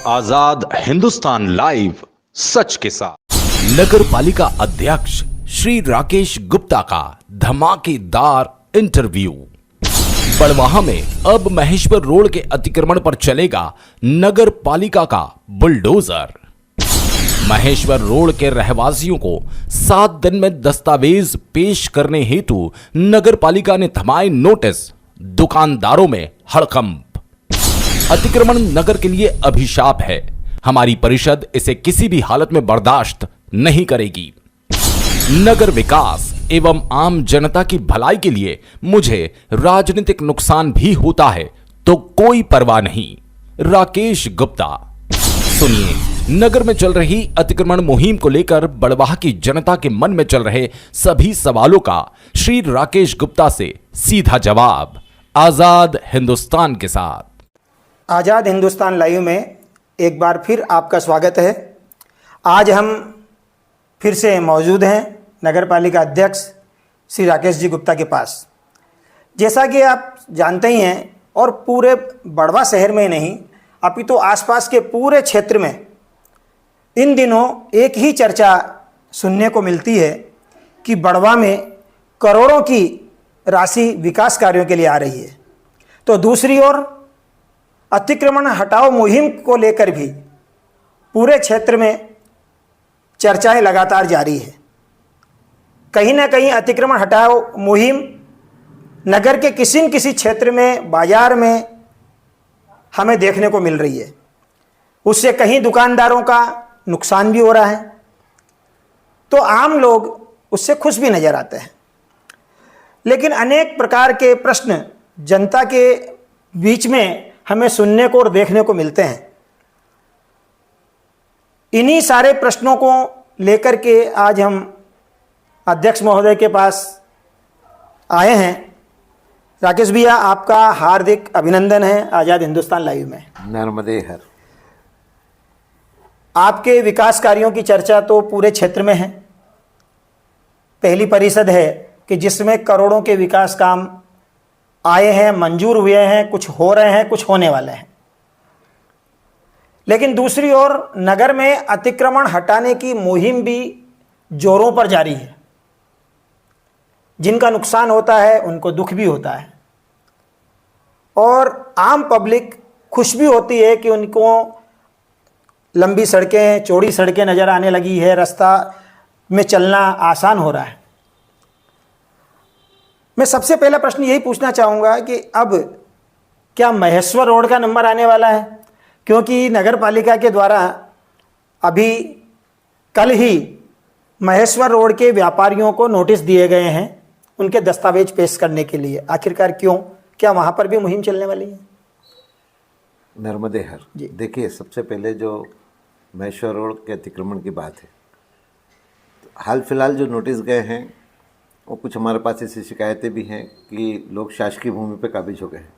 आजाद Hindustan live, सच के साथ। नगर पालिका अध्यक्ष श्री राकेश गुप्ता का धमाकेदार इंटरव्यू। बड़वाहा में अब महेश्वर रोड के अतिक्रमण पर चलेगा नगर पालिका का बुलडोजर। महेश्वर रोड के रहवासियों को 7 दिन में दस्तावेज पेश करने हेतु नगर पालिका ने थमाए नोटिस। दुकानदारों में हड़कंप। अतिक्रमण नगर के लिए अभिशाप है। हमारी परिषद इसे किसी भी हालत में बर्दाश्त नहीं करेगी। नगर विकास एवं आम जनता की भलाई के लिए मुझे राजनीतिक नुकसान भी होता है तो कोई परवाह नहीं। राकेश गुप्ता। सुनिए, नगर में चल रही अतिक्रमण मुहिम को लेकर बड़वाह की जनता के मन में चल रहे सभी सवालों का श्री राकेश गुप्ता से सीधा जवाब आजाद हिंदुस्तान के साथ। आज़ाद हिंदुस्तान लाइव में एक बार फिर आपका स्वागत है। आज हम फिर से मौजूद हैं नगर पालिका अध्यक्ष श्री राकेश जी गुप्ता के पास। जैसा कि आप जानते ही हैं, और पूरे बड़वाह शहर में नहीं अपितु तो आसपास के पूरे क्षेत्र में इन दिनों एक ही चर्चा सुनने को मिलती है कि बड़वाह में करोड़ों की राशि विकास कार्यों के लिए आ रही है, तो दूसरी ओर अतिक्रमण हटाओ मुहिम को लेकर भी पूरे क्षेत्र में चर्चाएं लगातार जारी है। कहीं ना कहीं अतिक्रमण हटाओ मुहिम नगर के किसी न किसी क्षेत्र में, बाजार में हमें देखने को मिल रही है। उससे कहीं दुकानदारों का नुकसान भी हो रहा है, तो आम लोग उससे खुश भी नजर आते हैं। लेकिन अनेक प्रकार के प्रश्न जनता के बीच में हमें सुनने को और देखने को मिलते हैं। इन्हीं सारे प्रश्नों को लेकर के आज हम अध्यक्ष महोदय के पास आए हैं। राकेश भैया, आपका हार्दिक अभिनंदन है आज़ाद हिंदुस्तान लाइव में। नर्मदे हर। आपके विकास कार्यों की चर्चा तो पूरे क्षेत्र में है। पहली परिषद है कि जिसमें करोड़ों के विकास काम आए हैं, मंजूर हुए हैं, कुछ हो रहे हैं, कुछ होने वाले हैं। लेकिन दूसरी ओर नगर में अतिक्रमण हटाने की मुहिम भी जोरों पर जारी है। जिनका नुकसान होता है उनको दुख भी होता है, और आम पब्लिक खुश भी होती है कि उनको लंबी सड़कें, चौड़ी सड़कें नज़र आने लगी है, रास्ता में चलना आसान हो रहा है। मैं सबसे पहला प्रश्न यही पूछना चाहूँगा कि अब क्या महेश्वर रोड का नंबर आने वाला है? क्योंकि नगर पालिका के द्वारा अभी कल ही महेश्वर रोड के व्यापारियों को नोटिस दिए गए हैं उनके दस्तावेज पेश करने के लिए। आखिरकार क्यों? क्या वहाँ पर भी मुहिम चलने वाली है? नर्मदे हर। देखिए, सबसे पहले जो महेश्वर रोड के अतिक्रमण की बात है, तो हाल फिलहाल जो नोटिस गए हैं वो कुछ हमारे पास ऐसी शिकायतें भी हैं कि लोग शासकीय भूमि पे काबिज हो गए हैं।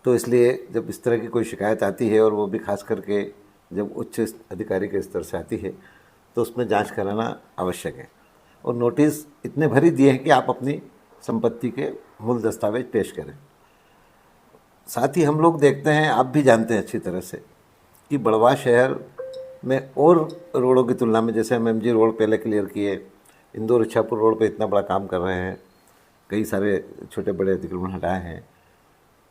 तो इसलिए जब इस तरह की कोई शिकायत आती है, और वो भी खास करके जब उच्च अधिकारी के स्तर से आती है, तो उसमें जांच कराना आवश्यक है। और नोटिस इतने भरी दिए हैं कि आप अपनी संपत्ति के मूल दस्तावेज पेश करें। साथ ही हम लोग देखते हैं, आप भी जानते हैं अच्छी तरह से, कि बड़वाह शहर में और रोडों की तुलना में, जैसे हम MG रोड पहले क्लियर किए, इंदौर इच्छापुर रोड पे इतना बड़ा काम कर रहे हैं, कई सारे छोटे बड़े अतिक्रमण हटाए हैं,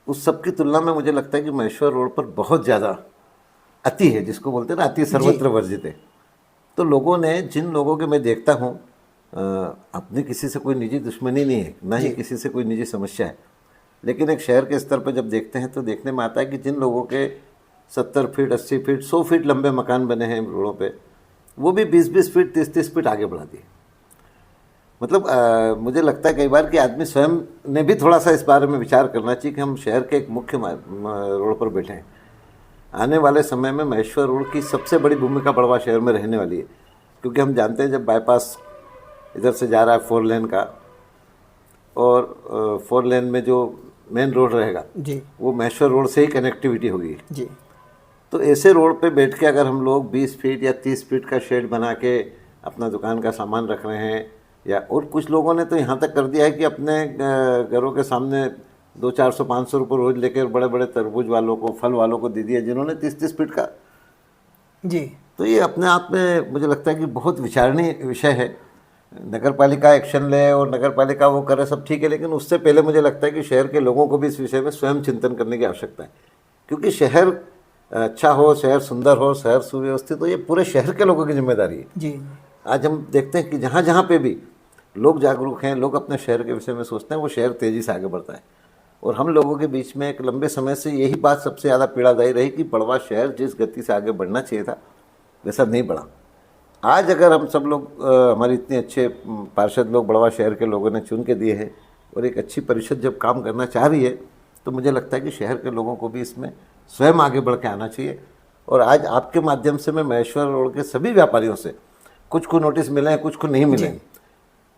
उस सब की तुलना में मुझे लगता है कि महेश्वर रोड पर बहुत ज़्यादा अति है, जिसको बोलते हैं ना, अति सर्वत्र वर्जित है। तो लोगों ने, जिन लोगों के मैं देखता हूँ, अपनी किसी से कोई निजी दुश्मनी नहीं है, ना ही किसी से कोई निजी समस्या है, लेकिन एक शहर के स्तर पर जब देखते हैं तो देखने में आता है कि जिन लोगों के 70 फीट, 80 फीट, 100 फीट लंबे मकान बने हैं रोडों पे, वो भी 20-20 फीट, 30-30 फीट आगे बढ़ा दिए। मतलब मुझे लगता है कई बार कि आदमी स्वयं ने भी थोड़ा सा इस बारे में विचार करना चाहिए कि हम शहर के एक मुख्य रोड पर बैठे हैं। आने वाले समय में महेश्वर रोड की सबसे बड़ी भूमिका बड़वाह शहर में रहने वाली है, क्योंकि हम जानते हैं जब बाईपास इधर से जा रहा है 4 लेन का, और 4 लेन में जो मेन रोड रहेगा जी, वो महेश्वर रोड से ही कनेक्टिविटी होगी जी। तो ऐसे रोड पे बैठ के अगर हम लोग 20 फीट या 30 फीट का शेड बना के अपना दुकान का सामान रख रहे हैं, या और कुछ लोगों ने तो यहाँ तक कर दिया है कि अपने घरों के सामने 200-400-500 रुपये रोज लेकर बड़े बड़े तरबूज वालों को, फल वालों को दे दिया, जिन्होंने 30-30 फीट का। जी तो ये अपने आप में मुझे लगता है कि बहुत विचारणीय विषय है। नगर पालिका एक्शन ले और नगर पालिका वो करे, सब ठीक है, लेकिन उससे पहले मुझे लगता है कि शहर के लोगों को भी इस विषय में स्वयं चिंतन करने की आवश्यकता है। क्योंकि शहर अच्छा हो, शहर सुंदर हो, शहर सुव्यवस्थित हो, ये पूरे शहर के लोगों की जिम्मेदारी है। जी आज हम देखते हैं कि जहाँ जहाँ पे भी लोग जागरूक हैं, लोग अपने शहर के विषय में सोचते हैं, वो शहर तेज़ी से आगे बढ़ता है। और हम लोगों के बीच में एक लंबे समय से यही बात सबसे ज़्यादा पीड़ादायी रही कि बड़वा शहर जिस गति से आगे बढ़ना चाहिए था वैसा नहीं बढ़ा। आज अगर हम सब लोग हमारे इतने अच्छे पार्षद लोग बड़वा शहर के लोगों ने चुन के दिए हैं और एक अच्छी परिषद जब काम करना चाह रही है, तो मुझे लगता है कि शहर के लोगों को भी इसमें स्वयं आगे बढ़ के आना चाहिए। और आज आपके माध्यम से मैं महेश्वर रोड के सभी व्यापारियों से, कुछ को नोटिस मिले हैं, कुछ को नहीं मिले हैं,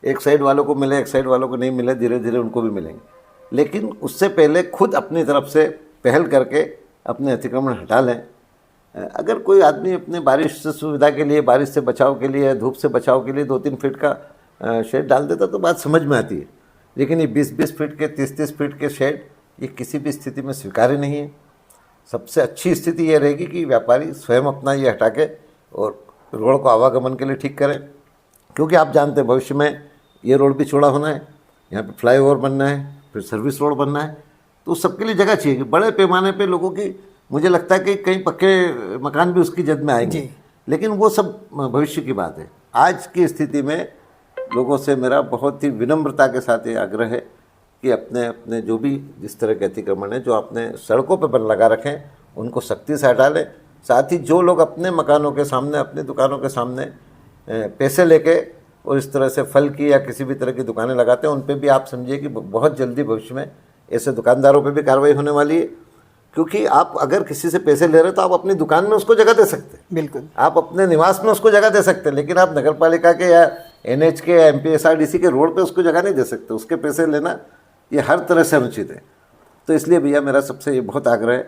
एक साइड वालों को मिले, एक साइड वालों को नहीं मिले, धीरे धीरे उनको भी मिलेंगे, लेकिन उससे पहले खुद अपनी तरफ से पहल करके अपने अतिक्रमण हटा लें। अगर कोई आदमी अपने बारिश से सुविधा के लिए, बारिश से बचाव के लिए, धूप से बचाव के लिए 2-3 फीट का शेड डाल देता तो बात समझ में आती है, लेकिन ये 20-20 फीट के, 30-30 फीट के शेड ये किसी भी स्थिति में स्वीकार्य नहीं है। सबसे अच्छी स्थिति ये रहेगी कि व्यापारी स्वयं अपना ये हटा के और रोड को आवागमन के लिए ठीक करें, क्योंकि आप जानते हैं भविष्य में ये रोड भी चौड़ा होना है, यहाँ पे फ्लाईओवर बनना है, फिर सर्विस रोड बनना है, तो उस सबके लिए जगह चाहिए कि बड़े पैमाने पे लोगों की, मुझे लगता है कि कई पक्के मकान भी उसकी जद में आएंगे, लेकिन वो सब भविष्य की बात है। आज की स्थिति में लोगों से मेरा बहुत ही विनम्रता के साथ ये आग्रह है कि अपने अपने जो भी जिस तरह के अतिक्रमण है, जो अपने सड़कों पर लगा रखें, उनको सख्ती से हटा लें। साथ ही जो लोग अपने मकानों के सामने, अपनी दुकानों के सामने पैसे लेके और इस तरह से फल की या किसी भी तरह की दुकानें लगाते हैं, उन पे भी आप समझिए कि बहुत जल्दी भविष्य में ऐसे दुकानदारों पे भी कार्रवाई होने वाली है। क्योंकि आप अगर किसी से पैसे ले रहे हैं तो आप अपनी दुकान में उसको जगह दे सकते हैं, बिल्कुल, आप अपने निवास में उसको जगह दे सकते हैं, लेकिन आप नगर पालिका के या NH के या MPSRDC के रोड पे उसको जगह नहीं दे सकते। उसके पैसे लेना ये हर तरह से अनुचित है। तो इसलिए भैया मेरा सबसे ये बहुत आग्रह है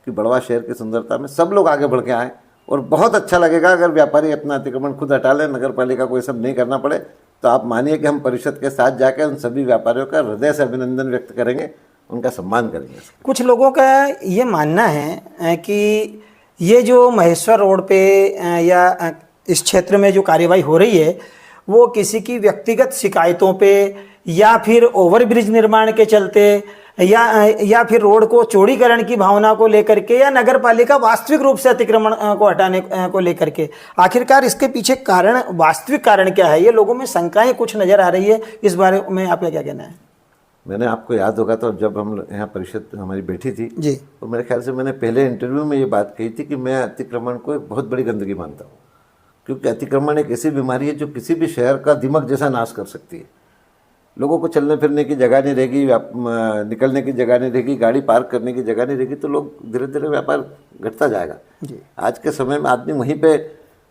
कि बड़वा शहर की सुंदरता में सब लोग आगे बढ़ के आएँ, और बहुत अच्छा लगेगा अगर व्यापारी अपना अतिक्रमण खुद हटा लें, नगर पालिका को ये सब नहीं करना पड़े। तो आप मानिए कि हम परिषद के साथ जाकर उन सभी व्यापारियों का हृदय से अभिनंदन व्यक्त करेंगे, उनका सम्मान करेंगे। कुछ लोगों का ये मानना है कि ये जो महेश्वर रोड पे या इस क्षेत्र में जो कार्यवाही हो रही है वो किसी की व्यक्तिगत शिकायतों पे या फिर ओवरब्रिज निर्माण के चलते या फिर रोड को चौड़ीकरण की भावना को लेकर के या नगर पालिका वास्तविक रूप से अतिक्रमण को हटाने को लेकर के, आखिरकार इसके पीछे कारण, वास्तविक कारण क्या है? ये लोगों में शंकाएं कुछ नजर आ रही है, इस बारे में आपका क्या कहना है? मैंने, आपको याद होगा तो जब हम यहाँ परिषद हमारी बैठी थी जी, तो मेरे ख्याल से मैंने पहले इंटरव्यू में ये बात कही थी कि मैं अतिक्रमण को एक बहुत बड़ी गंदगी मानता हूँ, क्योंकि अतिक्रमण एक ऐसी बीमारी है जो किसी भी शहर का दिमाग जैसा नाश कर सकती है। लोगों को चलने फिरने की जगह नहीं रहेगी, निकलने की जगह नहीं रहेगी, गाड़ी पार्क करने की जगह नहीं रहेगी, तो लोग धीरे धीरे व्यापार घटता जाएगा। जी, आज के समय में आदमी वहीं पे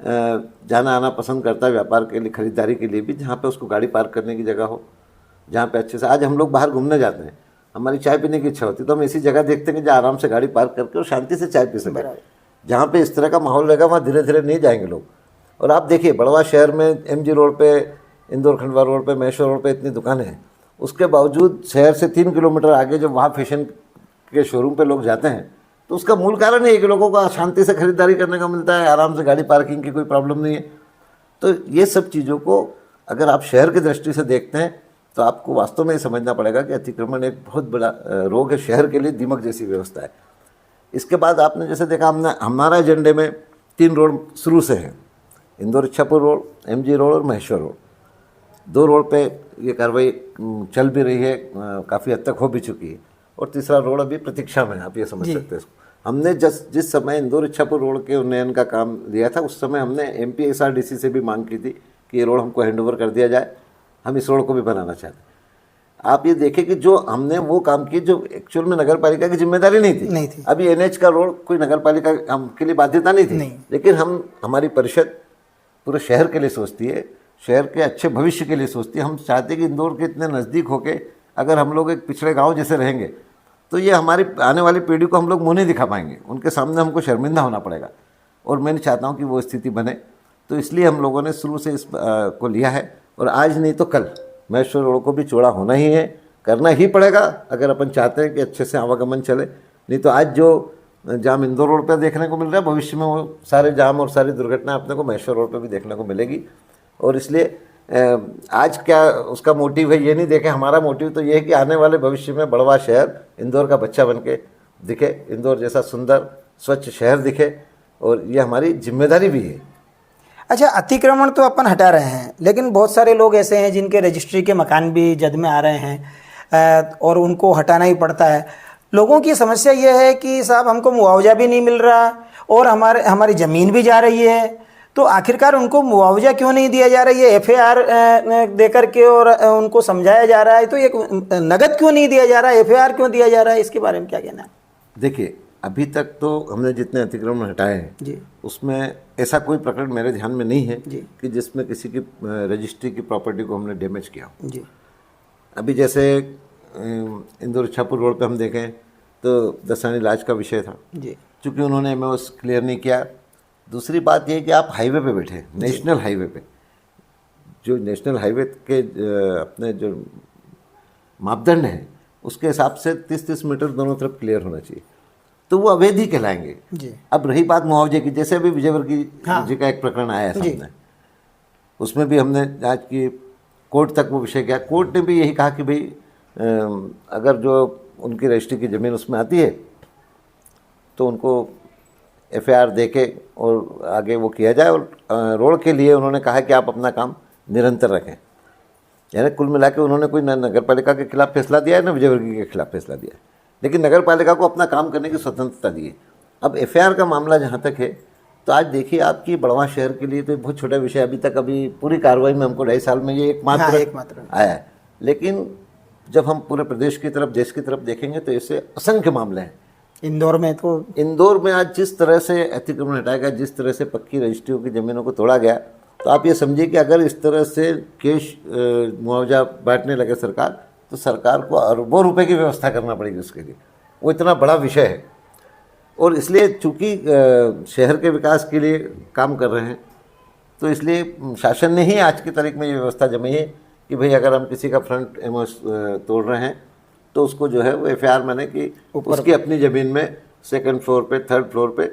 जाना आना पसंद करता है व्यापार के लिए, खरीदारी के लिए भी, जहाँ पे उसको गाड़ी पार्क करने की जगह हो, जहाँ पे अच्छे से। आज हम लोग बाहर घूमने जाते हैं, हमारी चाय पीने की इच्छा होती है तो हम ऐसी जगह देखते हैं कि जहाँ आराम से गाड़ी पार्क करके और शांति से चाय पी सकें। जहाँ पे इस तरह का माहौल रहेगा वहाँ धीरे धीरे नहीं जाएंगे लोग। और आप देखिए बड़वा शहर में MG रोड पे, इंदौर खंडवा रोड पे, महेश्वर रोड पे इतनी दुकानें हैं, उसके बावजूद शहर से 3 किलोमीटर आगे जब वहाँ फैशन के शोरूम पे लोग जाते हैं तो उसका मूल कारण ये है कि लोगों को शांति से खरीदारी करने का मिलता है, आराम से गाड़ी पार्किंग की कोई प्रॉब्लम नहीं है। तो ये सब चीज़ों को अगर आप शहर की दृष्टि से देखते हैं तो आपको वास्तव में ये समझना पड़ेगा कि अतिक्रमण एक बहुत बड़ा रोग है, शहर के लिए दीमक जैसी व्यवस्था है। इसके बाद आपने जैसे देखा, हमारा एजेंडे में 3 रोड शुरू से हैं, Indore Ichhapur road, MG road और महेश्वर रोड। 2 रोड पे ये कार्रवाई चल भी रही है, काफ़ी हद तक हो भी चुकी है, और तीसरा रोड अभी प्रतीक्षा में है, आप ये समझ सकते हैं इसको। हमने जिस समय इंदौर इच्छापुर रोड के उन्नयन का काम लिया था उस समय हमने MPSRDC से भी मांग की थी कि ये रोड हमको हैंडओवर कर दिया जाए, हम इस रोड को भी बनाना चाहते हैं। आप ये देखें कि जो हमने वो काम किए जो एक्चुअल में नगर पालिका की जिम्मेदारी नहीं थी। अभी NH का रोड कोई नगर पालिका के लिए बाध्यता नहीं थी, लेकिन हमारी परिषद पूरे शहर के लिए सोचती है, शहर के अच्छे भविष्य के लिए सोचती है। हम चाहते हैं कि इंदौर के इतने नज़दीक होके अगर हम लोग एक पिछड़े गांव जैसे रहेंगे तो ये हमारी आने वाली पीढ़ी को हम लोग मुँह नहीं दिखा पाएंगे, उनके सामने हमको शर्मिंदा होना पड़ेगा, और मैं नहीं चाहता हूँ कि वो स्थिति बने। तो इसलिए हम लोगों ने शुरू से इस को लिया है, और आज नहीं तो कल महेश्वर रोड को भी चौड़ा होना ही है, करना ही पड़ेगा अगर अपन चाहते हैं कि अच्छे से आवागमन चले। नहीं तो आज जो जाम इंदौर रोड पर देखने को मिल रहा है, भविष्य में वो सारे जाम और सारी दुर्घटना अपने को महेश्वर रोड पर भी देखने को मिलेगी। और इसलिए आज क्या उसका मोटिव है ये नहीं देखें, हमारा मोटिव तो ये है कि आने वाले भविष्य में बड़वा शहर इंदौर का बच्चा बन के दिखे, इंदौर जैसा सुंदर स्वच्छ शहर दिखे, और ये हमारी जिम्मेदारी भी है। अच्छा, अतिक्रमण तो अपन हटा रहे हैं, लेकिन बहुत सारे लोग ऐसे हैं जिनके रजिस्ट्री के मकान भी जद में आ रहे हैं और उनको हटाना ही पड़ता है। लोगों की समस्या ये है कि साहब हमको मुआवजा भी नहीं मिल रहा और हमारी ज़मीन भी जा रही है, तो आखिरकार उनको मुआवजा क्यों नहीं दिया जा रहा है? ये FAR दे करके और उनको समझाया जा रहा है, तो एक नगद क्यों नहीं दिया जा रहा है, FAR क्यों दिया जा रहा है, इसके बारे में क्या कहना है? देखिए, अभी तक तो हमने जितने अतिक्रमण हटाए हैं जी, उसमें ऐसा कोई प्रकरण मेरे ध्यान में नहीं है जी कि जिसमें किसी की रजिस्ट्री की प्रॉपर्टी को हमने डैमेज किया हो। जी। अभी जैसे इंदौर इच्छापुर रोड पे हम देखें तो दसानी लाज का विषय था जी, चूँकि उन्होंने MOS क्लियर नहीं किया। दूसरी बात यह है कि आप हाईवे पे बैठे, नेशनल हाईवे पे, जो नेशनल हाईवे के अपने जो मापदंड हैं उसके हिसाब से 30-30 मीटर दोनों तरफ क्लियर होना चाहिए, तो वो अवैध ही कहलाएंगे। जी। अब रही बात मुआवजे की, जैसे अभी विजयवर्गीय जी का एक प्रकरण आया है सामने, उसमें भी हमने जांच की, कोर्ट तक वो विषय गया। कोर्ट ने भी यही कहा कि भाई अगर जो उनकी रजिस्ट्री की ज़मीन उसमें आती है तो उनको FAR दे के और आगे वो किया जाए। और रोड के लिए उन्होंने कहा कि आप अपना काम निरंतर रखें। यानी कुल मिला के उन्होंने कोई न नगर पालिका के खिलाफ फैसला दिया है, न विजयवर्गीय के खिलाफ फैसला दिया है, लेकिन नगर पालिका को अपना काम करने की स्वतंत्रता दी है। अब FAR का मामला जहाँ तक है, तो आज देखिए आपकी बड़वा शहर के लिए तो बहुत छोटा विषय, अभी पूरी कार्रवाई में हमको 2.5 साल में ये एकमात्र आया है। लेकिन जब हम पूरे प्रदेश की तरफ, देश की तरफ देखेंगे तो ऐसे असंख्य मामले हैं। इंदौर में आज जिस तरह से अतिक्रमण हटाया गया, जिस तरह से पक्की रजिस्ट्रियों की ज़मीनों को तोड़ा गया, तो आप ये समझिए कि अगर इस तरह से कैश मुआवजा बांटने लगे सरकार, तो सरकार को अरबों रुपए की व्यवस्था करना पड़ेगी उसके लिए। वो इतना बड़ा विषय है। और इसलिए चूँकि शहर के विकास के लिए काम कर रहे हैं, तो इसलिए शासन ने ही आज की तारीख में ये व्यवस्था जमाई है कि भाई अगर हम किसी का फ्रंट MOS तोड़ रहे हैं तो उसको जो है वो FAR माने कि उसकी अपनी ज़मीन में 2nd फ्लोर पे, 3rd फ्लोर पे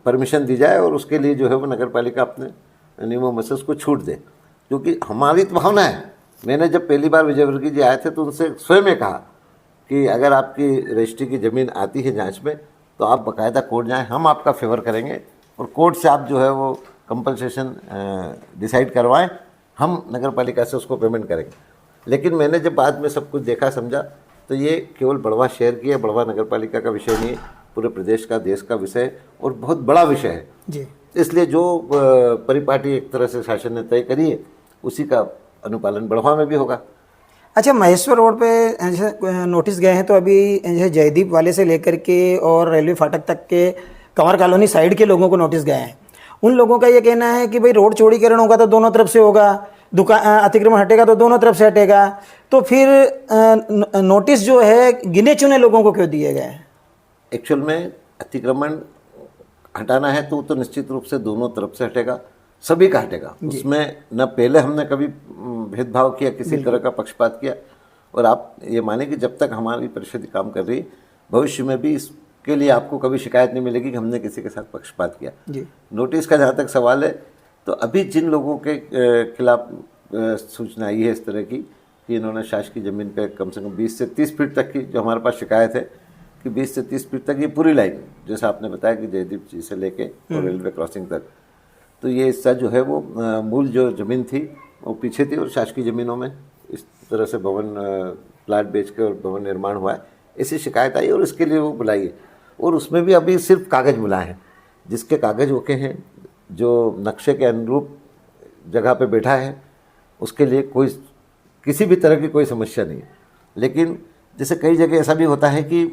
परमिशन दी जाए, और उसके लिए जो है वो नगर पालिका अपने नियमों में से उसको छूट दे। क्योंकि हमारी तो भावना है, मैंने जब पहली बार विजयवर्गीय जी आए थे तो उनसे स्वयं कहा कि अगर आपकी रजिस्ट्री की ज़मीन आती है जांच में तो आप बाकायदा कोर्ट जाएं, हम आपका फेवर करेंगे और कोर्ट से आप जो है वो कंपनसेशन डिसाइड करवाएं, हम नगर पालिका से उसको पेमेंट करेंगे। लेकिन मैंने जब बाद में सब कुछ देखा समझा तो ये केवल बड़वा शहर की या बड़वा नगर पालिका का विषय नहीं है, पूरे प्रदेश का, देश का विषय है और बहुत बड़ा विषय है जी। इसलिए जो परिपाटी एक तरह से शासन ने तय करी है उसी का अनुपालन बड़वा में भी होगा। अच्छा, महेश्वर रोड पे जैसे नोटिस गए हैं, तो अभी जैसे जयदीप वाले से लेकर के और रेलवे फाटक तक के कंवर कॉलोनी साइड के लोगों को नोटिस गए हैं। उन लोगों का ये कहना है कि भाई रोड चौड़ीकरण होगा तो दोनों तरफ से होगा, अतिक्रमण हटेगा तो दोनों तरफ से हटेगा, तो फिर नोटिस जो है गिने चुने लोगों को क्यों दिए गए? एक्चुअल में अतिक्रमण हटाना है तो निश्चित रूप से दोनों तरफ से हटेगा, सभी का हटेगा। उसमें न पहले हमने कभी भेदभाव किया, किसी तरह का पक्षपात किया। और आप ये माने कि जब तक हमारी परिषद काम कर रही, भविष्य में भी इसके लिए आपको कभी शिकायत नहीं मिलेगी कि हमने किसी के साथ पक्षपात किया। नोटिस का जहाँ तक सवाल है, तो अभी जिन लोगों के खिलाफ सूचना आई है इस तरह की कि इन्होंने शासकीय ज़मीन पे कम से कम 20 से 30 फीट तक की, जो हमारे पास शिकायत है कि 20 से 30 फीट तक ये पूरी लाइन, जैसा आपने बताया कि जयदीप जी से लेके और रेलवे क्रॉसिंग तक, तो ये हिस्सा जो है वो मूल जो ज़मीन थी वो पीछे थी और शासकीय ज़मीनों में इस तरह से भवन प्लाट बेच के और भवन निर्माण हुआ है, ऐसी शिकायत आई और इसके लिए वो बुलाई है। और उसमें भी अभी सिर्फ कागज़ मिला है, जिसके कागज़ ओके हैं, जो नक्शे के अनुरूप जगह पे बैठा है, उसके लिए कोई किसी भी तरह की कोई समस्या नहीं है। लेकिन जैसे कई जगह ऐसा भी होता है कि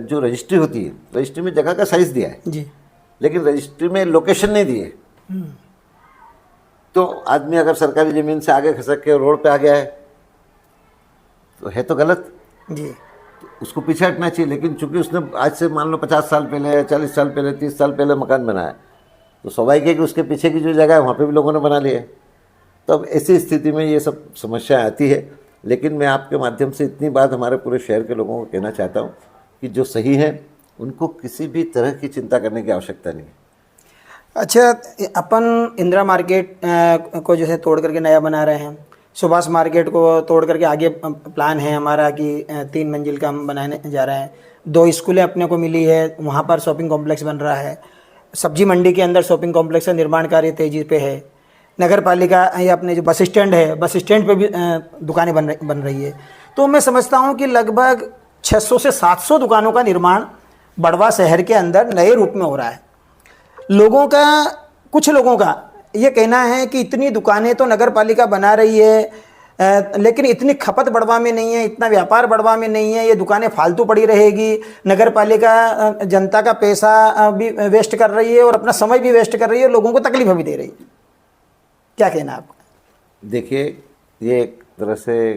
जो रजिस्ट्री होती है, रजिस्ट्री में जगह का साइज़ दिया है जी, लेकिन रजिस्ट्री में लोकेशन नहीं दी है, तो आदमी अगर सरकारी ज़मीन से आगे खसक के रोड पे आ गया है तो है तो गलत जी, तो उसको पीछे हटना चाहिए। लेकिन चूंकि उसने आज से मान लो 50 साल पहले, 40 साल पहले, 30 साल पहले मकान बनाया, तो स्वाभाविक है कि उसके पीछे की जो जगह है वहाँ पे भी लोगों ने बना लिया है। तो अब ऐसी स्थिति में ये सब समस्याएं आती है। लेकिन मैं आपके माध्यम से इतनी बात हमारे पूरे शहर के लोगों को कहना चाहता हूँ कि जो सही है उनको किसी भी तरह की चिंता करने की आवश्यकता नहीं है। अच्छा, अपन इंदिरा मार्केट को जो है तोड़ करके नया बना रहे हैं, सुभाष मार्केट को तोड़ करके आगे प्लान है हमारा कि 3 मंजिल का हम बनाने जा रहे हैं। 2 स्कूलें अपने को मिली है, वहाँ पर शॉपिंग कॉम्प्लेक्स बन रहा है। सब्जी मंडी के अंदर शॉपिंग कॉम्प्लेक्स का निर्माण कार्य तेजी पे है। नगर पालिका ये अपने जो बस स्टैंड है, बस स्टैंड पे भी दुकानें बन रही है। तो मैं समझता हूँ कि लगभग 600 से 700 दुकानों का निर्माण बड़वा शहर के अंदर नए रूप में हो रहा है। कुछ लोगों का ये कहना है कि इतनी दुकानें तो नगर पालिका बना रही है, लेकिन इतनी खपत बड़वा में नहीं है, इतना व्यापार बड़वा में नहीं है, ये दुकानें फालतू पड़ी रहेगी। नगर पालिका जनता का पैसा भी वेस्ट कर रही है और अपना समय भी वेस्ट कर रही है, लोगों को तकलीफ भी दे रही है। क्या कहना आपका? देखिए, ये एक तरह से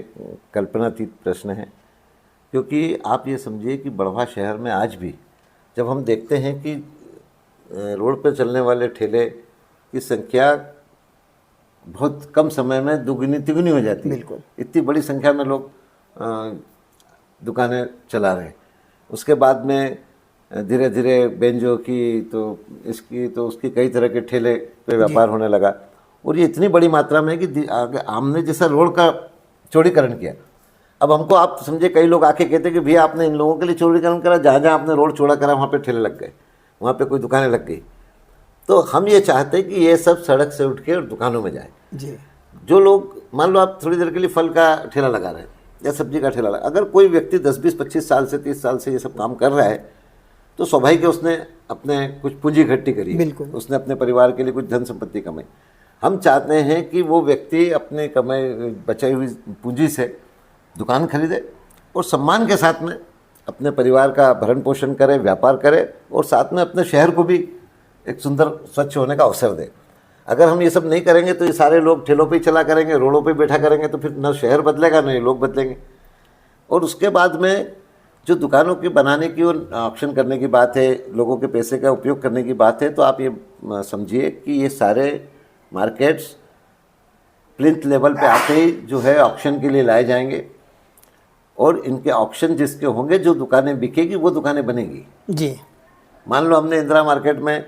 कल्पनातीत प्रश्न है, क्योंकि आप ये समझिए कि बड़वा शहर में आज भी जब हम देखते हैं कि रोड पर चलने वाले ठेले की संख्या बहुत कम समय में दुगनी तिगुनी हो जाती है। बिल्कुल, इतनी बड़ी संख्या में लोग दुकानें चला रहे हैं। उसके बाद में धीरे धीरे बेंजो की तो इसकी तो उसकी कई तरह के ठेले पे व्यापार होने लगा, और ये इतनी बड़ी मात्रा में है कि हमने जैसा रोड का चौड़ीकरण किया। अब हमको आप समझे, कई लोग आके कहते हैं कि भैया आपने इन लोगों के लिए चौड़ीकरण करा, जहाँ जहाँ आपने रोड चौड़ा करा वहाँ पे ठेले लग गए, वहाँ पे कोई दुकानें लग गई। तो हम ये चाहते हैं कि ये सब सड़क से उठ के और दुकानों में जाए जी। जो लोग, मान लो आप थोड़ी देर के लिए फल का ठेला लगा रहे हैं या सब्जी का ठेला लगा, अगर कोई व्यक्ति 10, 20, 25 साल से 30 साल से ये सब काम कर रहा है तो स्वाभाविक है उसने अपने कुछ पूंजी इकट्ठी करी, बिल्कुल, उसने अपने परिवार के लिए कुछ धन संपत्ति कमाई। हम चाहते हैं कि वो व्यक्ति अपने कमाई बचाई हुई पूंजी से दुकान खरीदे और सम्मान के साथ में अपने परिवार का भरण पोषण करे, व्यापार करे, और साथ में अपने शहर को भी एक सुंदर स्वच्छ होने का अवसर दे। अगर हम ये सब नहीं करेंगे तो ये सारे लोग ठेलों पे ही चला करेंगे, रोडों पे बैठा करेंगे, तो फिर न शहर बदलेगा न ये लोग बदलेंगे। और उसके बाद में जो दुकानों की बनाने की और ऑक्शन करने की बात है, लोगों के पैसे का उपयोग करने की बात है, तो आप ये समझिए कि ये सारे मार्केट्स प्लिंथ लेवल पे आते ही जो है ऑक्शन के लिए लाए जाएंगे, और इनके ऑक्शन जिसके होंगे, जो दुकानें बिकेगी वो दुकानें बनेगी जी। मान लो हमने इंदिरा मार्केट में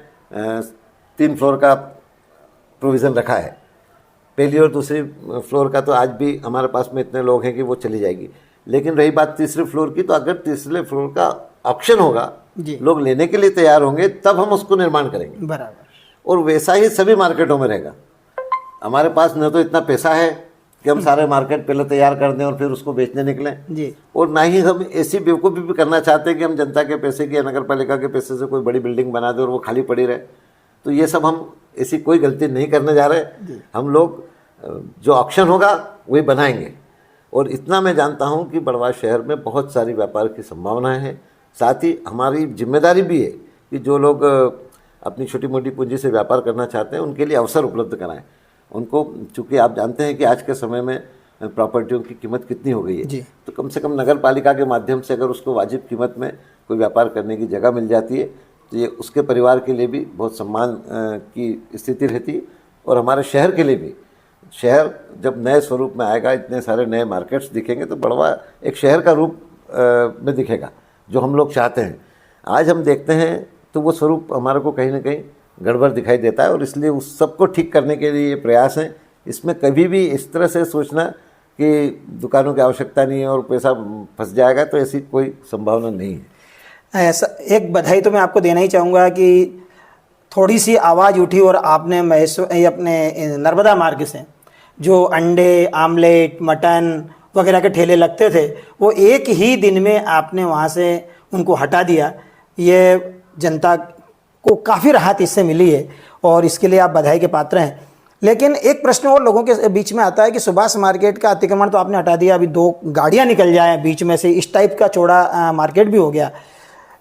3 फ्लोर का प्रोविज़न रखा है, पहली और दूसरी फ्लोर का तो आज भी हमारे पास में इतने लोग हैं कि वो चली जाएगी। लेकिन रही बात तीसरे फ्लोर की, तो अगर तीसरे फ्लोर का ऑक्शन होगा, लोग लेने के लिए तैयार होंगे, तब हम उसको निर्माण करेंगे। बराबर। और वैसा ही सभी मार्केटों में रहेगा। हमारे पास न तो इतना पैसा है कि हम सारे मार्केट पहले तैयार कर दें और फिर उसको बेचने निकलें जी, और ना ही हम ऐसी बेवकूफ़ी भी करना चाहते हैं कि हम जनता के पैसे की या नगर पालिका के पैसे से कोई बड़ी बिल्डिंग बना दें और वो खाली पड़ी रहे। तो ये सब हम ऐसी कोई गलती नहीं करने जा रहे। हम लोग जो ऑक्शन होगा वही बनाएंगे। और इतना मैं जानता हूँ कि बड़वा शहर में बहुत सारी व्यापार की संभावनाएँ हैं। साथ ही हमारी जिम्मेदारी भी है कि जो लोग अपनी छोटी मोटी पूंजी से व्यापार करना चाहते हैं उनके लिए अवसर उपलब्ध कराएं उनको। चूँकि आप जानते हैं कि आज के समय में प्रॉपर्टियों की कीमत कितनी हो गई है, तो कम से कम नगर पालिका के माध्यम से अगर उसको वाजिब कीमत में कोई व्यापार करने की जगह मिल जाती है तो ये उसके परिवार के लिए भी बहुत सम्मान की स्थिति रहती है। और हमारे शहर के लिए भी, शहर जब नए स्वरूप में आएगा, इतने सारे नए मार्केट्स दिखेंगे, तो बड़वा एक शहर का रूप में दिखेगा जो हम लोग चाहते हैं। आज हम देखते हैं तो वो स्वरूप हमारे को कहीं ना कहीं गड़बड़ दिखाई देता है, और इसलिए उस सबको ठीक करने के लिए ये प्रयास हैं। इसमें कभी भी इस तरह से सोचना कि दुकानों की आवश्यकता नहीं है और पैसा फंस जाएगा, तो ऐसी कोई संभावना नहीं है। ऐसा एक बधाई तो मैं आपको देना ही चाहूँगा कि थोड़ी सी आवाज़ उठी और आपने अपने नर्मदा मार्ग से जो अंडे, आमलेट, मटन वगैरह के ठेले लगते थे, वो एक ही दिन में आपने वहाँ से उनको हटा दिया। ये जनता को काफ़ी राहत इससे मिली है और इसके लिए आप बधाई के पात्र हैं। लेकिन एक प्रश्न और लोगों के बीच में आता है कि सुभाष मार्केट का अतिक्रमण तो आपने हटा दिया, अभी 2 गाड़ियाँ निकल जाएँ बीच में से, इस टाइप का चौड़ा मार्केट भी हो गया।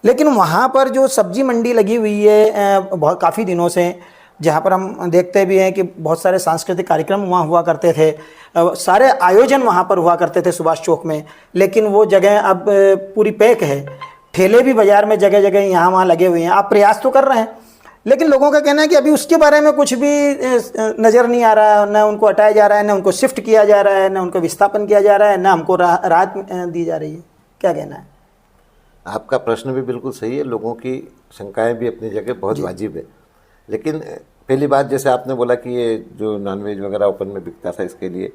लेकिन वहाँ पर जो सब्जी मंडी लगी हुई है बहुत काफ़ी दिनों से, जहाँ पर हम देखते भी हैं कि बहुत सारे सांस्कृतिक कार्यक्रम वहाँ हुआ करते थे, सारे आयोजन वहाँ पर हुआ करते थे सुभाष चौक में, लेकिन वो जगह अब पूरी पैक है। ठेले भी बाज़ार में जगह जगह यहाँ वहाँ लगे हुए हैं। आप प्रयास तो कर रहे हैं, लेकिन लोगों का कहना है कि अभी उसके बारे में कुछ भी नज़र नहीं आ रहा, ना उनको हटाया जा रहा है, ना उनको शिफ्ट किया जा रहा है, ना उनको विस्थापन किया जा रहा है, ना हमको राहत दी जा रही है। क्या कहना है? आपका प्रश्न भी बिल्कुल सही है, लोगों की शंकाएं भी अपनी जगह बहुत वाजिब है। लेकिन पहली बात, जैसे आपने बोला कि ये जो नॉनवेज वगैरह ओपन में बिकता था, इसके लिए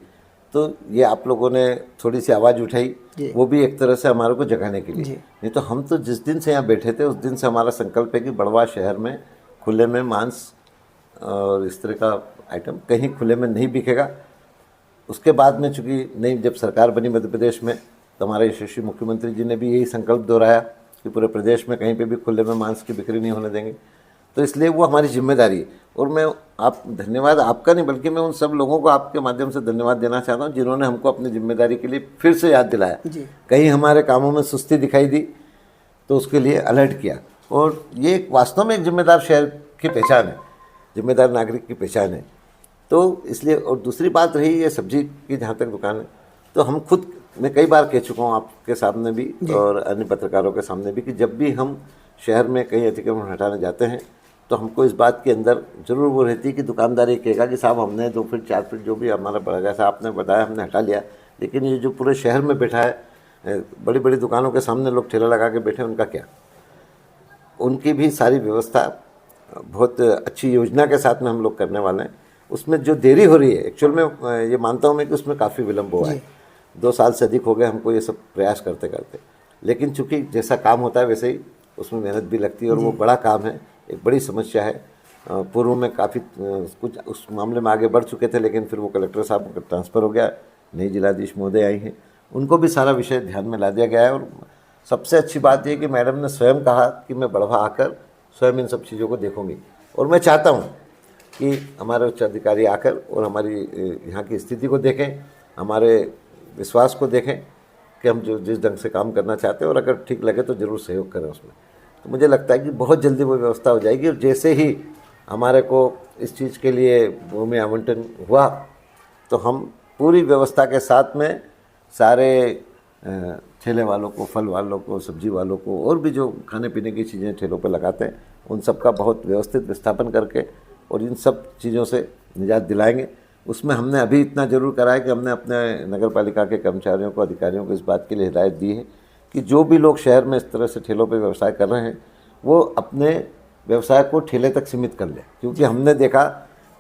तो ये आप लोगों ने थोड़ी सी आवाज़ उठाई, वो भी एक तरह से हमारे को जगाने के लिए। नहीं तो हम तो जिस दिन से यहाँ बैठे थे उस दिन से हमारा संकल्प है कि बड़वा शहर में खुले में मांस और इस तरह का आइटम कहीं खुले में नहीं बिकेगा। उसके बाद में चूँकि नई जब सरकार बनी मध्य प्रदेश में, तो हमारे यशस्वी मुख्यमंत्री जी ने भी यही संकल्प दोहराया कि पूरे प्रदेश में कहीं पे भी खुले में मांस की बिक्री नहीं होने देंगे। तो इसलिए वो हमारी जिम्मेदारी है। और मैं धन्यवाद आपका नहीं, बल्कि मैं उन सब लोगों को आपके माध्यम से धन्यवाद देना चाहता हूँ जिन्होंने हमको अपनी जिम्मेदारी के लिए फिर से याद दिलाया। कहीं हमारे कामों में सुस्ती दिखाई दी तो उसके लिए अलर्ट किया। और ये वास्तव में एक जिम्मेदार शहर की पहचान है, जिम्मेदार नागरिक की पहचान है। तो इसलिए, और दूसरी बात रही ये सब्जी की जहाँ तक दुकान है, तो हम खुद, मैं कई बार कह चुका हूँ आपके सामने भी और अन्य पत्रकारों के सामने भी, कि जब भी हम शहर में कहीं अतिक्रमण हटाने जाते हैं तो हमको इस बात के अंदर जरूर वो रहती है कि दुकानदार ये कहेगा कि साहब हमने 2 फीट 4 फीट जो भी हमारा पड़ा, जैसा आपने बताया हमने हटा लिया, लेकिन ये जो पूरे शहर में बैठा है, बड़ी बड़ी दुकानों के सामने लोग ठेला लगा के बैठे, उनका क्या? उनकी भी सारी व्यवस्था बहुत अच्छी योजना के साथ में हम लोग करने वाले हैं। उसमें जो देरी हो रही है, एक्चुअल में ये मानता हूँ मैं कि उसमें काफ़ी विलम्ब हुआ है। 2 साल से अधिक हो गए हमको ये सब प्रयास करते करते, लेकिन चूँकि जैसा काम होता है वैसे ही उसमें मेहनत भी लगती है और वो बड़ा काम है, एक बड़ी समस्या है। पूर्व में काफ़ी कुछ उस मामले में आगे बढ़ चुके थे, लेकिन फिर वो कलेक्टर साहब का ट्रांसफ़र हो गया, नई जिलाधीश महोदय आई हैं, उनको भी सारा विषय ध्यान में ला दिया गया है। और सबसे अच्छी बात ये कि मैडम ने स्वयं कहा कि मैं बड़वा आकर स्वयं इन सब चीज़ों को देखूंगी। और मैं चाहता हूँ कि हमारे उच्च अधिकारी आकर और हमारी यहाँ की स्थिति को देखें, हमारे विश्वास को देखें कि हम जो जिस ढंग से काम करना चाहते हैं, और अगर ठीक लगे तो ज़रूर सहयोग करें उसमें। तो मुझे लगता है कि बहुत जल्दी वो व्यवस्था हो जाएगी। और जैसे ही हमारे को इस चीज़ के लिए भूमि आवंटन हुआ तो हम पूरी व्यवस्था के साथ में सारे ठेले वालों को, फल वालों को, सब्जी वालों को, और भी जो खाने पीने की चीज़ें ठेलों पर लगाते हैं, उन सब का बहुत व्यवस्थित विस्थापन करके और इन सब चीज़ों से निजात दिलाएंगे। उसमें हमने अभी इतना ज़रूर करा है कि हमने अपने नगर पालिका के कर्मचारियों को, अधिकारियों को इस बात के लिए हिदायत दी है कि जो भी लोग शहर में इस तरह से ठेलों पे व्यवसाय कर रहे हैं वो अपने व्यवसाय को ठेले तक सीमित कर लें। क्योंकि हमने देखा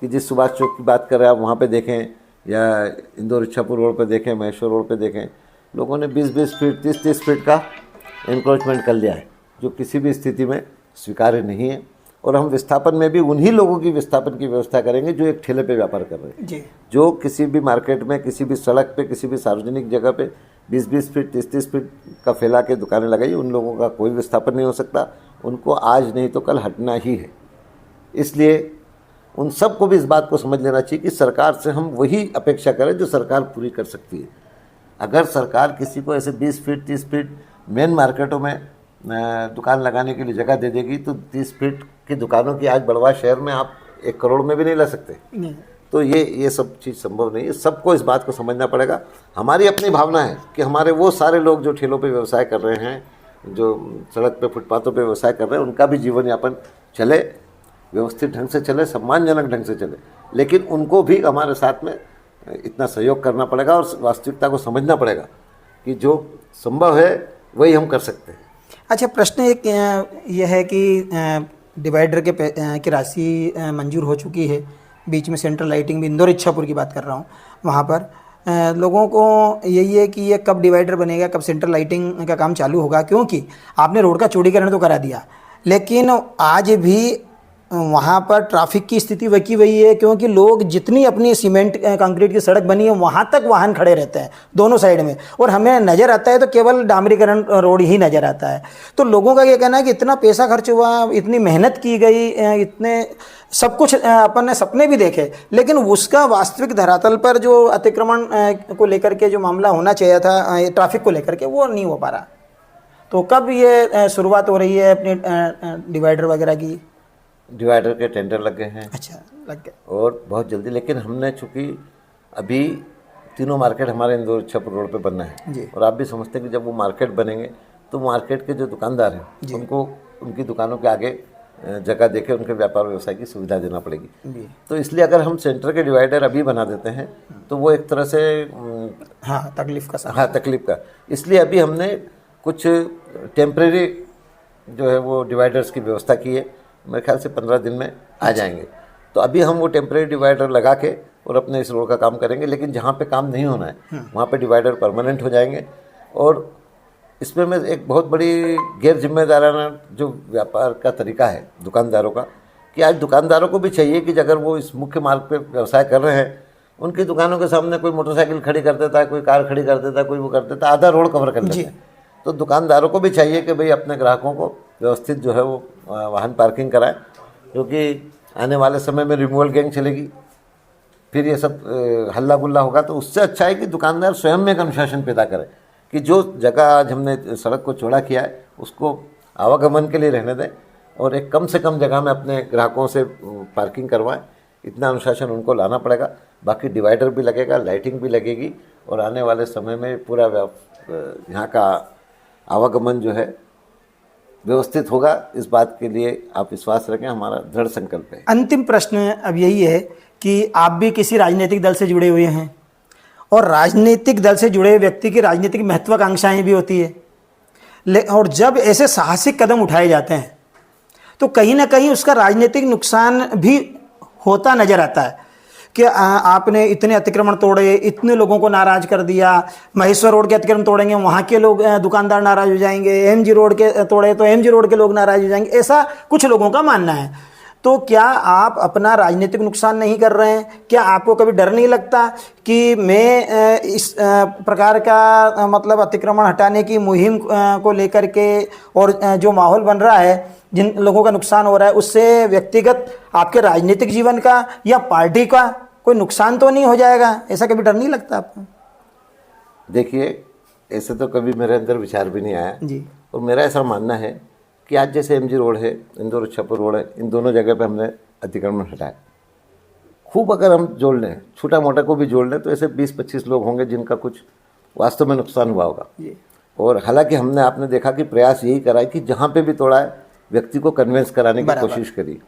कि जिस सुभाष चौक की बात कर रहे हैं आप, वहाँ पे देखें या इंदौर इच्छापुर रोड पे देखें, महेश्वर रोड पे देखें, लोगों ने 20-20 फीट, 30-30 फीट का एनक्रोचमेंट कर लिया है, जो किसी भी स्थिति में स्वीकार्य नहीं है। और हम विस्थापन में भी उन्हीं लोगों की विस्थापन की व्यवस्था करेंगे जो एक ठेले पे व्यापार कर रहे हैं। जो किसी भी मार्केट में, किसी भी सड़क पे, किसी भी सार्वजनिक जगह पे 20-20 फीट, 30-30 फीट का फैला के दुकानें लगाई, उन लोगों का कोई विस्थापन नहीं हो सकता। उनको आज नहीं तो कल हटना ही है। इसलिए उन सबको भी इस बात को समझ लेना चाहिए कि सरकार से हम वही अपेक्षा करें जो सरकार पूरी कर सकती है। अगर सरकार किसी को ऐसे 20 फीट, 30 फीट मेन मार्केटों में दुकान लगाने के लिए जगह दे देगी, तो 30 फीट की दुकानों की आज बड़वा शहर में आप 1 करोड़ में भी नहीं ला सकते। तो ये सब चीज़ संभव नहीं है। सबको इस बात को समझना पड़ेगा। हमारी अपनी भावना है कि हमारे वो सारे लोग जो ठेलों पे व्यवसाय कर रहे हैं, जो सड़क पे, फुटपाथों पे व्यवसाय कर रहे हैं, उनका भी जीवन यापन चले, व्यवस्थित ढंग से चले, सम्मानजनक ढंग से चले। लेकिन उनको भी हमारे साथ में इतना सहयोग करना पड़ेगा और वास्तविकता को समझना पड़ेगा कि जो संभव है वही हम कर सकते हैं। अच्छा, प्रश्न एक यह है कि डिवाइडर की राशि मंजूर हो चुकी है, बीच में सेंट्रल लाइटिंग भी, इंदौर इच्छापुर की बात कर रहा हूँ, वहाँ पर लोगों को यही है कि ये कब डिवाइडर बनेगा, कब सेंट्रल लाइटिंग का काम चालू होगा। क्योंकि आपने रोड का चौड़ीकरण तो करा दिया, लेकिन आज भी वहाँ पर ट्रैफिक की स्थिति वही है, क्योंकि लोग जितनी अपनी सीमेंट कंक्रीट की सड़क बनी है वहाँ तक वाहन खड़े रहते हैं दोनों साइड में, और हमें नज़र आता है तो केवल डामरीकरण रोड ही नज़र आता है। तो लोगों का ये कहना है कि इतना पैसा खर्च हुआ, इतनी मेहनत की गई, इतने सब कुछ अपन ने सपने भी देखे, लेकिन उसका वास्तविक धरातल पर जो अतिक्रमण को लेकर के जो मामला होना चाहिए था ट्रैफिक को लेकर के, वो नहीं हो पा रहा। तो कब ये शुरुआत हो रही है अपनी डिवाइडर वगैरह की? डिवाइडर के टेंडर लग गए हैं। अच्छा, लग गए, और बहुत जल्दी। लेकिन हमने चूँकि अभी तीनों मार्केट हमारे इंदौर इच्छापुर रोड पे बनना है, और आप भी समझते हैं कि जब वो मार्केट बनेंगे तो मार्केट के जो दुकानदार हैं उनको उनकी दुकानों के आगे जगह देके उनके व्यापार व्यवसाय की सुविधा देना पड़ेगी। तो इसलिए अगर हम सेंटर के डिवाइडर अभी बना देते हैं तो वो एक तरह से हाँ तकलीफ का हाँ तकलीफ का, इसलिए अभी हमने कुछ टेम्परेरी जो है वो डिवाइडर्स की व्यवस्था की है। मेरे ख्याल से 15 दिन में आ जाएंगे। तो अभी हम वो टेम्परेरी डिवाइडर लगा के और अपने इस रोड का काम करेंगे, लेकिन जहाँ पे काम नहीं होना है वहाँ पे डिवाइडर परमानेंट हो जाएंगे। और इसमें मैं एक बहुत बड़ी गैर जिम्मेदाराना जो व्यापार का तरीका है दुकानदारों का, कि आज दुकानदारों को भी चाहिए कि अगर वो इस मुख्य मार्ग पे व्यवसाय कर रहे हैं, उनकी दुकानों के सामने कोई मोटरसाइकिल खड़ी कर देता है, कोई कार खड़ी कर देता है, कोई वो कर देता है, आधा रोड कवर कर लेते हैं। तो दुकानदारों को भी चाहिए कि भाई अपने ग्राहकों को व्यवस्थित जो है वो वाहन पार्किंग कराएं, क्योंकि आने वाले समय में रिमूवल गैंग चलेगी, फिर ये सब हल्ला गुल्ला होगा। तो उससे अच्छा है कि दुकानदार स्वयं में एक अनुशासन पैदा करे कि जो जगह आज हमने सड़क को चौड़ा किया है उसको आवागमन के लिए रहने दें और एक कम से कम जगह में अपने ग्राहकों से पार्किंग करवाएं। इतना अनुशासन उनको लाना पड़ेगा। बाकी डिवाइडर भी लगेगा, लाइटिंग भी लगेगी और आने वाले समय में पूरा यहाँ का आवागमन जो है व्यवस्थित होगा। इस बात के लिए आप विश्वास रखें, हमारा दृढ़ संकल्प है। अंतिम प्रश्न अब यही है कि आप भी किसी राजनीतिक दल से जुड़े हुए हैं और राजनीतिक दल से जुड़े व्यक्ति की राजनीतिक महत्वाकांक्षाएं भी होती है, और जब ऐसे साहसिक कदम उठाए जाते हैं तो कहीं ना कहीं उसका राजनीतिक नुकसान भी होता नजर आता है कि आपने इतने अतिक्रमण तोड़े, इतने लोगों को नाराज कर दिया। महेश्वर रोड के अतिक्रमण तोड़ेंगे, वहाँ के लोग दुकानदार नाराज हो जाएंगे। एमजी रोड के तोड़े तो एमजी रोड के लोग नाराज हो जाएंगे, ऐसा कुछ लोगों का मानना है। तो क्या आप अपना राजनीतिक नुकसान नहीं कर रहे हैं? क्या आपको कभी डर नहीं लगता कि मैं इस प्रकार का मतलब अतिक्रमण हटाने की मुहिम को लेकर के और जो माहौल बन रहा है, जिन लोगों का नुकसान हो रहा है, उससे व्यक्तिगत आपके राजनीतिक जीवन का या पार्टी का कोई नुकसान तो नहीं हो जाएगा? ऐसा कभी डर नहीं लगता आपको? देखिए, ऐसे तो कभी मेरे अंदर विचार भी नहीं आया जी। और मेरा ऐसा मानना है कि आज जैसे एमजी रोड है, इंदौर इच्छापुर रोड है, इन दोनों जगह पे हमने अतिक्रमण हटाया। खूब अगर हम जोड़ लें, छोटा मोटा को भी जोड़ लें, तो ऐसे 20-25 लोग होंगे जिनका कुछ वास्तव में नुकसान हुआ होगा। और हालांकि हमने आपने देखा कि प्रयास यही करा है कि जहाँ पे भी तोड़ा है व्यक्ति को कन्विंस कराने की कोशिश करी,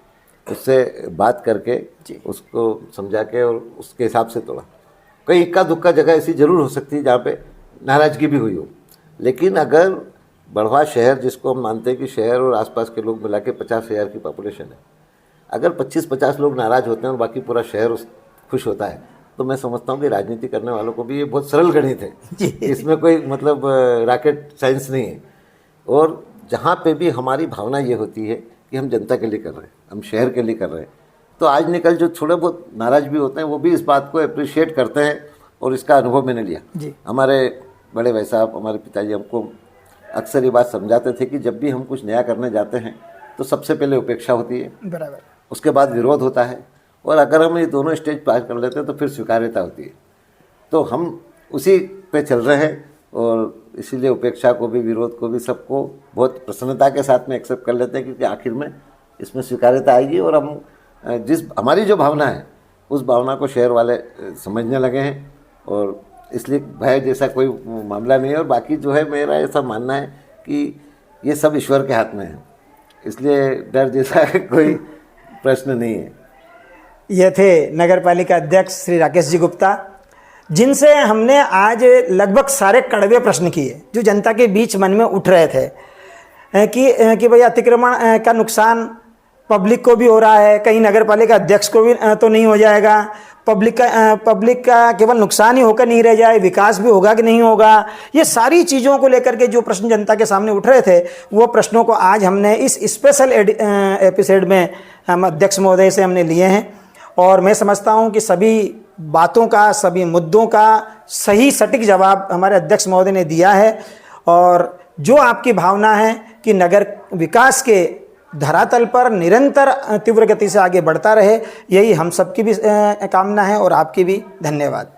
उससे बात करके उसको समझा के और उसके हिसाब से तोड़ा। कई इक्का दुक्का जगह ऐसी ज़रूर हो सकती है जहाँ पे नाराज़गी भी हुई हो, लेकिन अगर बढ़वा शहर, जिसको हम मानते हैं कि शहर और आसपास के लोग मिला के 50,000 की पॉपुलेशन है, अगर 25-50 लोग नाराज़ होते हैं और बाकी पूरा शहर खुश होता है, तो मैं समझता हूँ कि राजनीति करने वालों को भी ये बहुत सरल गणित है। इसमें कोई मतलब रॉकेट साइंस नहीं है। और जहाँ पे भी हमारी भावना ये होती है कि हम जनता के लिए कर रहे हैं, हम शहर के लिए कर रहे हैं, तो आज निकल जो थोड़े बहुत नाराज़ भी होते हैं वो भी इस बात को अप्रिशिएट करते हैं। और इसका अनुभव मैंने लिया। हमारे बड़े भाई साहब, हमारे पिताजी हमको अक्सर ये बात समझाते थे कि जब भी हम कुछ नया करने जाते हैं तो सबसे पहले उपेक्षा होती है, बराबर, उसके बाद विरोध होता है, और अगर हम ये दोनों स्टेज पार कर लेते हैं तो फिर स्वीकार्यता होती है। तो हम उसी पे चल रहे हैं और इसीलिए उपेक्षा को भी, विरोध को भी, सबको बहुत प्रसन्नता के साथ में एक्सेप्ट कर लेते हैं, क्योंकि आखिर में इसमें स्वीकार्यता आएगी और हम हमारी जो भावना है उस भावना को शहर वाले समझने लगे हैं। और इसलिए भय जैसा कोई मामला नहीं है। और बाकी जो है, मेरा ऐसा मानना है कि ये सब ईश्वर के हाथ में है, इसलिए डर जैसा कोई प्रश्न नहीं है। ये थे नगर पालिका अध्यक्ष श्री राकेश जी गुप्ता, जिनसे हमने आज लगभग सारे कड़वे प्रश्न किए जो जनता के बीच मन में उठ रहे थे कि भाई अतिक्रमण का नुकसान पब्लिक को भी हो रहा है, कहीं नगर पालिका अध्यक्ष को भी तो नहीं हो जाएगा, पब्लिक का केवल नुकसान ही होकर नहीं रह जाए, विकास भी होगा कि नहीं होगा। ये सारी चीज़ों को लेकर के जो प्रश्न जनता के सामने उठ रहे थे, वो प्रश्नों को आज हमने इस स्पेशल एपिसोड में हम अध्यक्ष महोदय से हमने लिए हैं। और मैं समझता हूं कि सभी बातों का, सभी मुद्दों का सही सटीक जवाब हमारे अध्यक्ष महोदय ने दिया है। और जो आपकी भावना है कि नगर विकास के धरातल पर निरंतर तीव्र गति से आगे बढ़ता रहे, यही हम सबकी भी कामना है और आपकी भी। धन्यवाद।